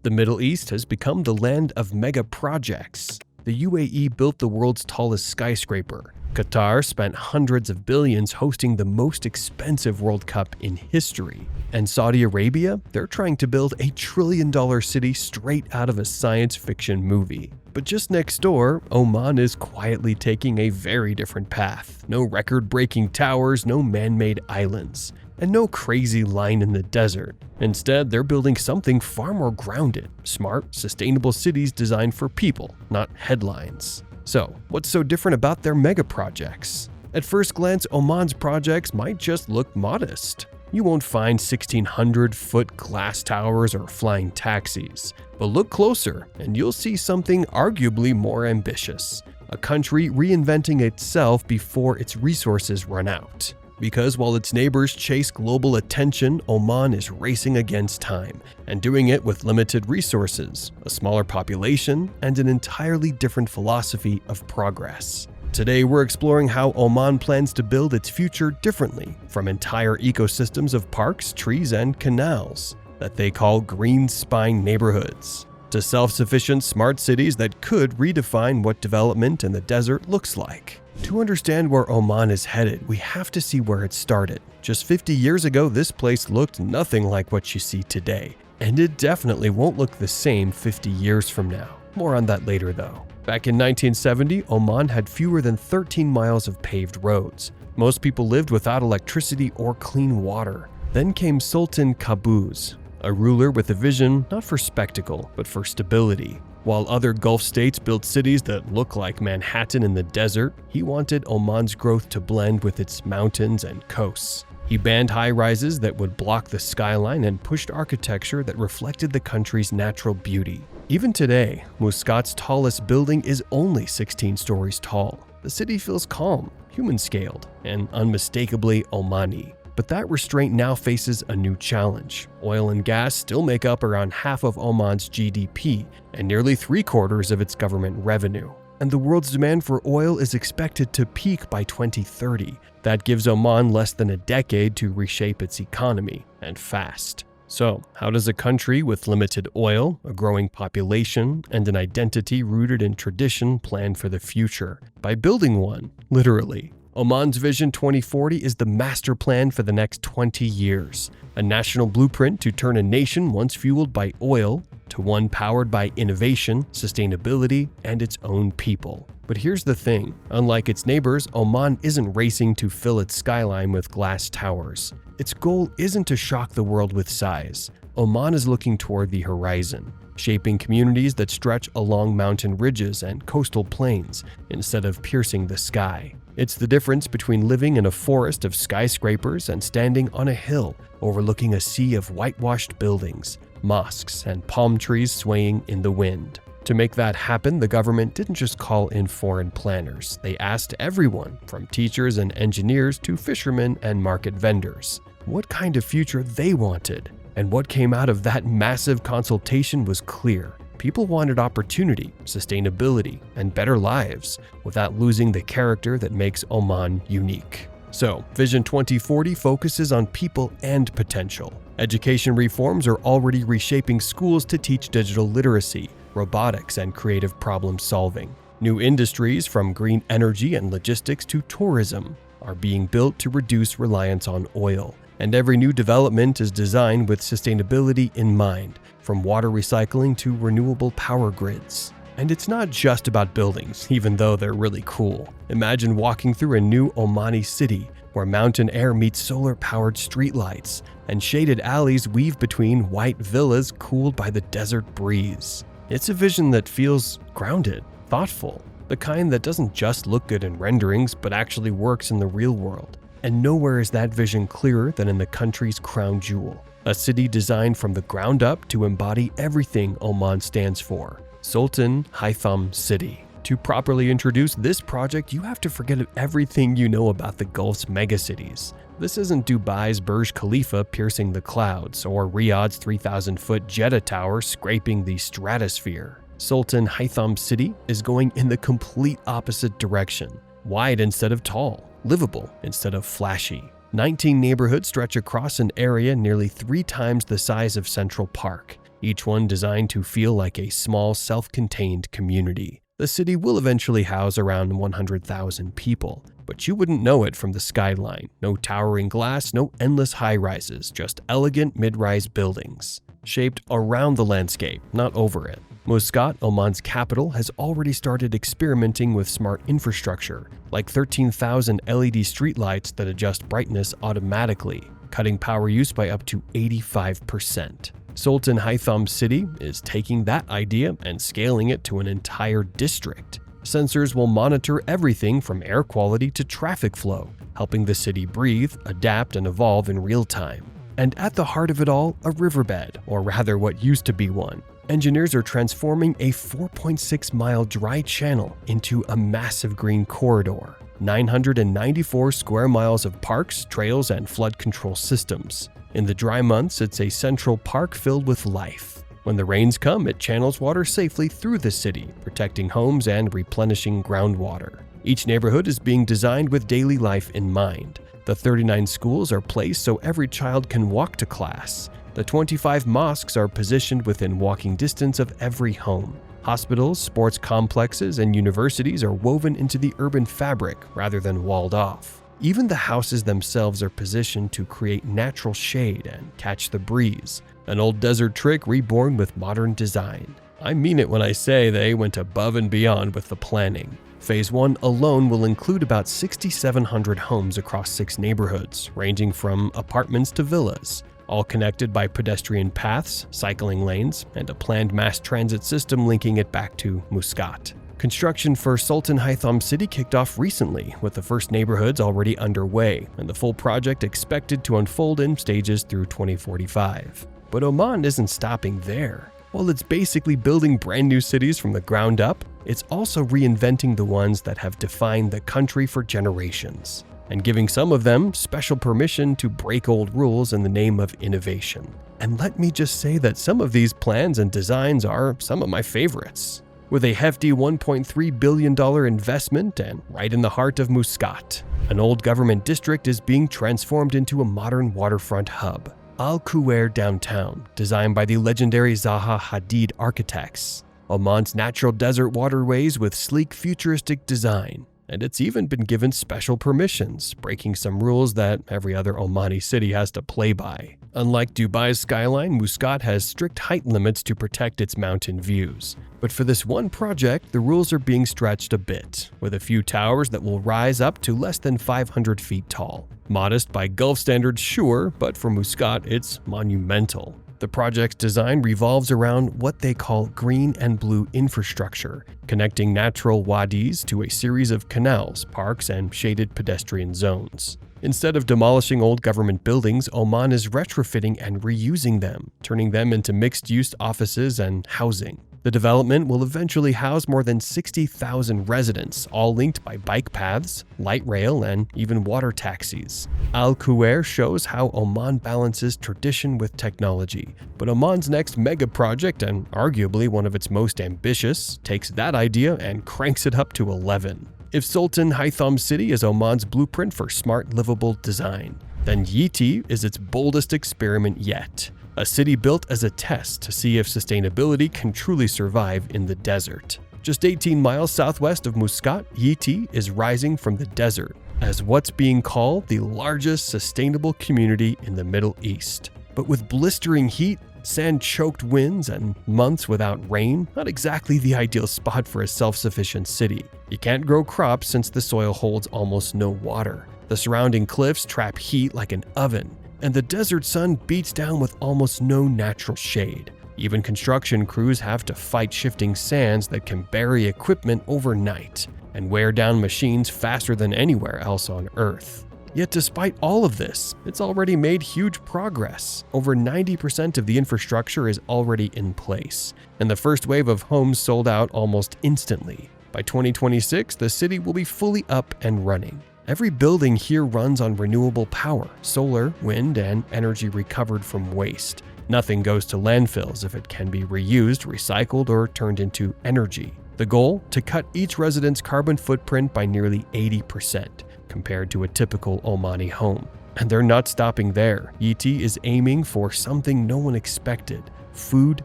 The Middle East has become the land of megaprojects. The UAE built the world's tallest skyscraper. Qatar spent hundreds of billions hosting the most expensive World Cup in history. And Saudi Arabia, they're trying to build a $1 trillion city straight out of a science fiction movie. But just next door, Oman is quietly taking a very different path. No record-breaking towers, no man-made islands, and no crazy line in the desert. Instead, they're building something far more grounded, smart, sustainable cities designed for people, not headlines. So, what's so different about their megaprojects? At first glance, Oman's projects might just look modest. You won't find 1,600-foot glass towers or flying taxis. But look closer, and you'll see something arguably more ambitious. A country reinventing itself before its resources run out. Because while its neighbors chase global attention, Oman is racing against time, and doing it with limited resources, a smaller population, and an entirely different philosophy of progress. Today, we're exploring how Oman plans to build its future differently, from entire ecosystems of parks, trees, and canals that they call green spine neighborhoods, to self-sufficient smart cities that could redefine what development in the desert looks like. To understand where Oman is headed, we have to see where it started. Just 50 years ago, this place looked nothing like what you see today, and it definitely won't look the same 50 years from now. More on that later though. Back in 1970, Oman had fewer than 13 miles of paved roads. Most people lived without electricity or clean water. Then came Sultan Qaboos, a ruler with a vision not for spectacle, but for stability. While other Gulf states built cities that look like Manhattan in the desert, he wanted Oman's growth to blend with its mountains and coasts. He banned high-rises that would block the skyline and pushed architecture that reflected the country's natural beauty. Even today, Muscat's tallest building is only 16 stories tall. The city feels calm, human-scaled, and unmistakably Omani. But that restraint now faces a new challenge. Oil and gas still make up around half of Oman's GDP and nearly 3/4 of its government revenue. And the world's demand for oil is expected to peak by 2030. That gives Oman less than a decade to reshape its economy, and fast. So, how does a country with limited oil, a growing population, and an identity rooted in tradition plan for the future? By building one, literally. Oman's Vision 2040 is the master plan for the next 20 years, a national blueprint to turn a nation once fueled by oil to one powered by innovation, sustainability, and its own people. But here's the thing, unlike its neighbors, Oman isn't racing to fill its skyline with glass towers. Its goal isn't to shock the world with size. Oman is looking toward the horizon, shaping communities that stretch along mountain ridges and coastal plains instead of piercing the sky. It's the difference between living in a forest of skyscrapers and standing on a hill overlooking a sea of whitewashed buildings, mosques, and palm trees swaying in the wind. To make that happen, the government didn't just call in foreign planners. They asked everyone, from teachers and engineers to fishermen and market vendors, what kind of future they wanted. And what came out of that massive consultation was clear. People wanted opportunity, sustainability, and better lives without losing the character that makes Oman unique. So, Vision 2040 focuses on people and potential. Education reforms are already reshaping schools to teach digital literacy, robotics, and creative problem solving. New industries, from green energy and logistics to tourism, are being built to reduce reliance on oil. And every new development is designed with sustainability in mind, from water recycling to renewable power grids. And it's not just about buildings, even though they're really cool. Imagine walking through a new Omani city where mountain air meets solar-powered streetlights, and shaded alleys weave between white villas cooled by the desert breeze. It's a vision that feels grounded, thoughtful, the kind that doesn't just look good in renderings but actually works in the real world. And nowhere is that vision clearer than in the country's crown jewel, a city designed from the ground up to embody everything Oman stands for, Sultan Haitham City. To properly introduce this project, you have to forget everything you know about the Gulf's megacities. This isn't Dubai's Burj Khalifa piercing the clouds, or Riyadh's 3,000-foot Jeddah Tower scraping the stratosphere. Sultan Haitham City is going in the complete opposite direction, wide instead of tall, livable instead of flashy. 19 neighborhoods stretch across an area nearly 3 times the size of Central Park. each one designed to feel like a small, self-contained community. The city will eventually house around 100,000 people, but you wouldn't know it from the skyline. No towering glass, no endless high-rises, just elegant mid-rise buildings, shaped around the landscape, not over it. Muscat, Oman's capital, has already started experimenting with smart infrastructure, like 13,000 LED streetlights that adjust brightness automatically, cutting power use by up to 85%. Sultan Haitham city is taking that idea and scaling it to an entire district. Sensors will monitor everything from air quality to traffic flow, helping the city breathe, adapt, and evolve in real time. And at the heart of it all, a riverbed, or rather what used to be one. Engineers are transforming a 4.6-mile dry channel into a massive green corridor. 994 square miles of parks, trails, and flood control systems. In the dry months, it's a central park filled with life. When the rains come, it channels water safely through the city, protecting homes and replenishing groundwater. Each neighborhood is being designed with daily life in mind. The 39 schools are placed so every child can walk to class. The 25 mosques are positioned within walking distance of every home. Hospitals, sports complexes, and universities are woven into the urban fabric rather than walled off. Even the houses themselves are positioned to create natural shade and catch the breeze, an old desert trick reborn with modern design. I mean it when I say they went above and beyond with the planning. Phase 1 alone will include about 6,700 homes across 6 neighborhoods, ranging from apartments to villas, all connected by pedestrian paths, cycling lanes, and a planned mass transit system linking it back to Muscat. Construction for Sultan Haitham city kicked off recently, with the first neighborhoods already underway, and the full project expected to unfold in stages through 2045. But Oman isn't stopping there. While it's basically building brand new cities from the ground up, it's also reinventing the ones that have defined the country for generations, and giving some of them special permission to break old rules in the name of innovation. And let me just say that some of these plans and designs are some of my favorites. With a hefty $1.3 billion investment and right in the heart of Muscat, an old government district is being transformed into a modern waterfront hub. Khuwair downtown, designed by the legendary Zaha Hadid architects. Oman's natural desert waterways with sleek futuristic design. And it's even been given special permissions, breaking some rules that every other Omani city has to play by. Unlike Dubai's skyline, Muscat has strict height limits to protect its mountain views. But for this one project, the rules are being stretched a bit, with a few towers that will rise up to less than 500 feet tall. Modest by Gulf standards, sure, but for Muscat, it's monumental. The project's design revolves around what they call green and blue infrastructure, connecting natural wadis to a series of canals, parks, and shaded pedestrian zones. Instead of demolishing old government buildings, Oman is retrofitting and reusing them, turning them into mixed-use offices and housing. The development will eventually house more than 60,000 residents, all linked by bike paths, light rail, and even water taxis. Khuwair shows how Oman balances tradition with technology. But Oman's next mega project, and arguably one of its most ambitious, takes that idea and cranks it up to 11. If Sultan Haitham city is Oman's blueprint for smart, livable design, then Yiti is its boldest experiment yet. A city built as a test to see if sustainability can truly survive in the desert. Just 18 miles southwest of Muscat, Yiti is rising from the desert as what's being called the largest sustainable community in the Middle East. But with blistering heat, sand-choked winds, and months without rain, not exactly the ideal spot for a self-sufficient city. You can't grow crops since the soil holds almost no water. The surrounding cliffs trap heat like an oven, and the desert sun beats down with almost no natural shade. Even construction crews have to fight shifting sands that can bury equipment overnight and wear down machines faster than anywhere else on Earth. Yet despite all of this, it's already made huge progress. Over 90% of the infrastructure is already in place, and the first wave of homes sold out almost instantly. By 2026, the city will be fully up and running. Every building here runs on renewable power, solar, wind, and energy recovered from waste. Nothing goes to landfills if it can be reused, recycled, or turned into energy. The goal? To cut each resident's carbon footprint by nearly 80%, compared to a typical Omani home. And they're not stopping there. Yiti is aiming for something no one expected: food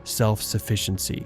self-sufficiency.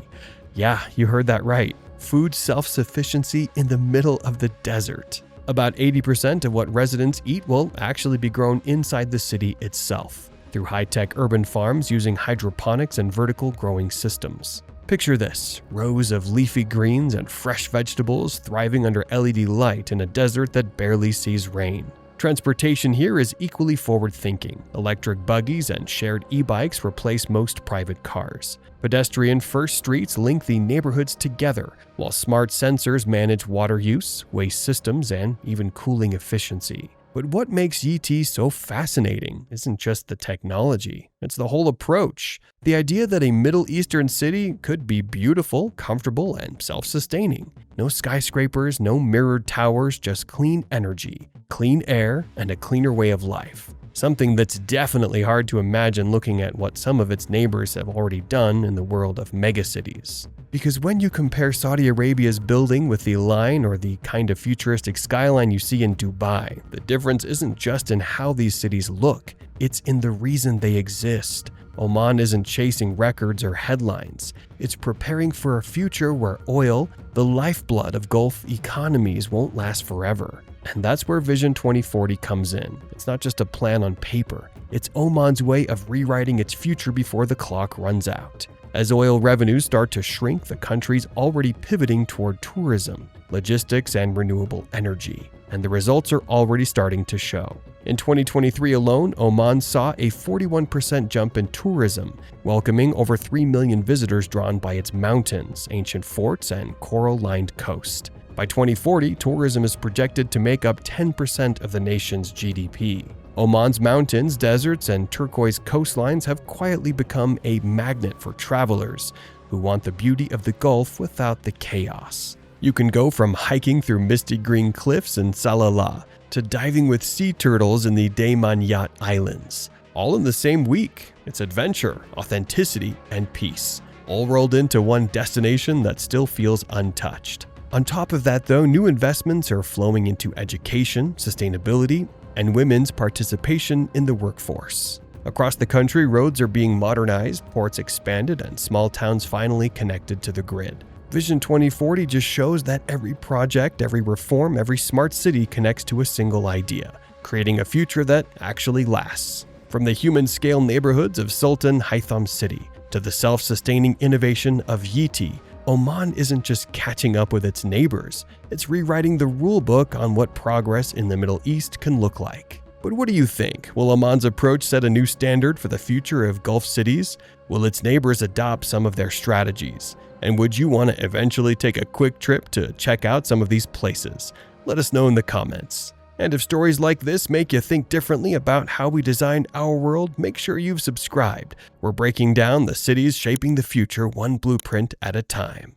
Yeah, you heard that right. Food self-sufficiency in the middle of the desert. About 80% of what residents eat will actually be grown inside the city itself, through high-tech urban farms using hydroponics and vertical growing systems. Picture this: rows of leafy greens and fresh vegetables thriving under LED light in a desert that barely sees rain. Transportation here is equally forward-thinking. Electric buggies and shared e-bikes replace most private cars. Pedestrian-first streets link the neighborhoods together, while smart sensors manage water use, waste systems, and even cooling efficiency. But what makes Yiti so fascinating isn't just the technology, it's the whole approach. The idea that a Middle Eastern city could be beautiful, comfortable, and self-sustaining. No skyscrapers, no mirrored towers, just clean energy, clean air, and a cleaner way of life. Something that's definitely hard to imagine looking at what some of its neighbors have already done in the world of megacities. Because when you compare Saudi Arabia's building with the line or the kind of futuristic skyline you see in Dubai, the difference isn't just in how these cities look, it's in the reason they exist. Oman isn't chasing records or headlines. It's preparing for a future where oil, the lifeblood of Gulf economies, won't last forever. And that's where Vision 2040 comes in. It's not just a plan on paper. It's Oman's way of rewriting its future before the clock runs out. As oil revenues start to shrink, the country's already pivoting toward tourism, logistics, and renewable energy. And the results are already starting to show. In 2023 alone, Oman saw a 41% jump in tourism, welcoming over 3 million visitors drawn by its mountains, ancient forts, and coral-lined coast. By 2040, tourism is projected to make up 10% of the nation's GDP. Oman's mountains, deserts, and turquoise coastlines have quietly become a magnet for travelers who want the beauty of the Gulf without the chaos. You can go from hiking through misty green cliffs in Salalah to diving with sea turtles in the Daymaniyat Islands, all in the same week. It's adventure, authenticity, and peace, all rolled into one destination that still feels untouched. On top of that, though, new investments are flowing into education, sustainability, and women's participation in the workforce. Across the country, roads are being modernized, ports expanded, and small towns finally connected to the grid. Vision 2040 just shows that every project, every reform, every smart city connects to a single idea, creating a future that actually lasts. From the human-scale neighborhoods of Sultan, Haitham City, to the self-sustaining innovation of Yiti, Oman isn't just catching up with its neighbors, it's rewriting the rulebook on what progress in the Middle East can look like. But what do you think? Will Oman's approach set a new standard for the future of Gulf cities? Will its neighbors adopt some of their strategies? And would you want to eventually take a quick trip to check out some of these places? Let us know in the comments. And if stories like this make you think differently about how we design our world, make sure you've subscribed. We're breaking down the cities shaping the future one blueprint at a time.